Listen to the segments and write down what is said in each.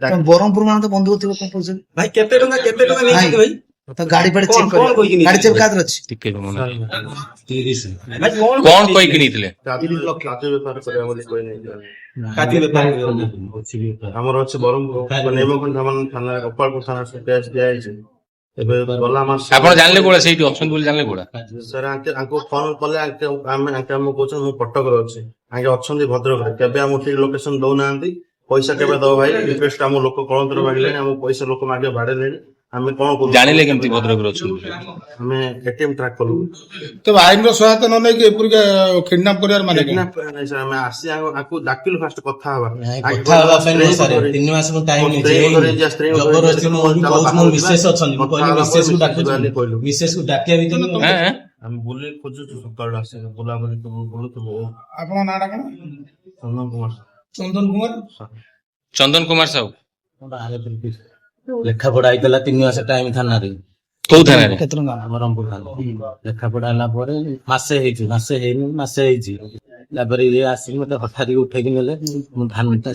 ବ୍ରହ୍ମପୁର ମାନେ ତ ବନ୍ଧୁକ ଥିବ କଣ କହୁଛନ୍ତି ଭାଇ କେତେ ଟଙ୍କା ନେଇଛନ୍ତି ଭାଇ? ତ ଗାଡି ଫାଡି ଚେକ୍ କଣ କହିକି କରି ଗାଡି ଚେକ୍ କାହାରେ ଅଛି ଟିକେ ରୁହ ନା। ଭାଇ କଣ କହିକି ନେଇଥିଲେ? କାଜୁ ବେପାର କରିବା ବୋଲି କହି ନେଇଥିଲେ। କାଟି ବେପାର ଆମର ଅଛି ବ୍ରହ୍ମପୁର ନେମଖଣ୍ଡ ଥାନା ଗୋପାଳପୁର ଥାନା କେସ୍ ଦିଆଯାଇଛି। ଏବେ ଗଲା ମାସ ଆପଣ ଜାଣିଲେ କୋଉଟା ସେଇଠି ଅଛନ୍ତି ବୋଲି ଜାଣିଲେ କୋଉଟା? ସାର୍ ଆଙ୍କୁ ଫୋନ କଲେ ଆମକୁ କହୁଛନ୍ତି ମୁଁ କଟକରେ ଅଛି, ଆଙ୍କେ ଅଛନ୍ତି ଭଦ୍ରକରେ, କେବେ ଆମକୁ ଠିକ ଲୋକେସନ ଦଉନାହାନ୍ତି। ପଇସା କେବେ ଦବ ଭାଇ? ରିକ୍ୱେଷ୍ଟ ଆମ ଲୋକ କଳନ୍ତର ମାଗିଲେଣି, ଆମ ପଇସା ଲୋକ ମାଗିବା ବାଡେଇଲେଣି। ଆମେ କଣ କରୁ? ଜାଣିଲେ କେମିତି ଭଦ୍ରକରେ ଅଛନ୍ତି? ଆମେ ଏଟିଏମ ଟ୍ରାକ୍ କଲୁ। ତେବେ ଆଇନର ସହାୟତା ନ ନେଇକି ଏପରିକା କିଡନାପ କରିବାର ମାନେ କଣ? ଆମେ ଆସି ଆଙ୍କୁ ଡାକିଲୁ ଫାଷ୍ଟ କଥା ହବା କଥା ହବା ପାଇଁ ନୁହେଁ ସାର୍, 3 ମାସ ମୁଁ ଟାଇମ ନେଇଛି। ଜବରଦସ୍ତି ମୁଁ କହୁଛି ମୋ ମିସେସ୍ ଅଛନ୍ତି, ମୁଁ କହିଲି ମିସେସ୍ କୁ ଡାକୁଛି, ମିସେସ୍ କୁ ଡାକିବା ଭିତରେ ଆମେ ବୁଲି ଖୋଜୁଛୁ, ସକାଳୁ ଆସି ବୁଲାବୁଲି ବୁଲୁଥିବୁ। ଆପଣଙ୍କ ନାଁଟା କଣ? ଚନ୍ଦନ କୁମାର। ଚନ୍ଦନ କୁମାର। ଚନ୍ଦନ କୁମାର ସାହୁ। ଲେଖାପଢା ହେଇଥିଲା 3 ମାସ ଟାଇମ ଥାନାରେ। କୋଉ ଥାନାରେ? କେତେ ଟଙ୍କା ବ୍ରହ୍ମପୁର ଥାନା। ଲେଖାପଢା ହେଲା ପରେ ମାସେ ହେଇଛି। ତାପରେ ଇଏ ଆସିକି ମତେ ହଠାତ୍ ଉଠେଇକି ନେଲେ। ମୁଁ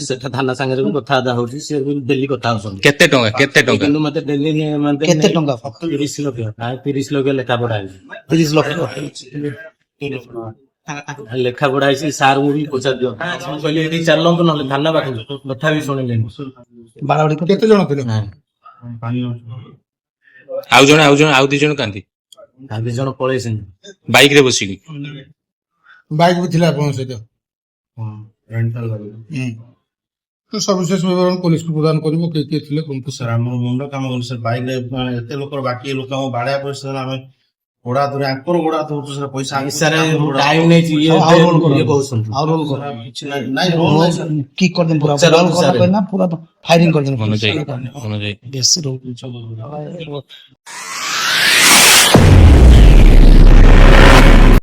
ସେଠା ଥାନା ସାଙ୍ଗରେ ବି କଥାବାର୍ତ୍ତା ହଉଛି, ସେ ବି ଡେଲି କଥା ହଉଛନ୍ତି। କେତେ ଟଙ୍କା? କିନ୍ତୁ ମତେ ଡେଲି କେତେ ଟଙ୍କା? 30 ଲକ୍ଷ। 30 ଲକ୍ଷ ଲେଖାପଢା ହେଇଛି। 30 ଲକ୍ଷ ଲେଖାପଢା ହେଇଛି। ସାର୍ ଙ୍କୁ ବି ପଚାରି ଦିଅ, ମୁଁ କହିଲି ଏଠି ଚାଲନ୍ତୁ ନହେଲେ ଥାନା ପାଖକୁ, ତଥାପି ଶୁଣିଲେନି। ବାଡାବାଡି କେତେ ଜଣ ଥିଲେ? ଆଉ ଦି ଜଣ କାନ୍ତି ଆଉ 2 ଜଣ ପଳେଇଛନ୍ତି ବାଇକ ରେ ବସିକି। ବାଇକ୍ ବି ଥିଲା ଆପଣଙ୍କ ସହିତ? ତ ସବିଶେଷ ବିବରଣୀ ପୋଲିସକୁ ପ୍ରଦାନ କରିବ, କିଏ କିଏ ଥିଲେ କୁହନ୍ତୁ। ସାର୍ ଆମର ମୁଣ୍ଡ କାମ କରୁ ସାର୍, ବାଇକରେ ଏତେ ଲୋକର ବାକି ଲୋକ ଆମ ବାଡିଆ ପଇସା ଆମେ ଗୋଡା ଧରି ଆଙ୍କର ଗୋଡା ଧରୁଛୁ ସାର୍, ପଇସା ଟାଇମ ନେଇଛି। ଇଏ କହୁଛନ୍ତି ଆଉ ରୋଲ କର କିଛି ନାଇଁ ରୋଲ ନାହିଁ ସାର୍। কি করবেন পুরা রোল করবেন না পুরা ফায়ারিং করবেন মনোজাই বেশি রোল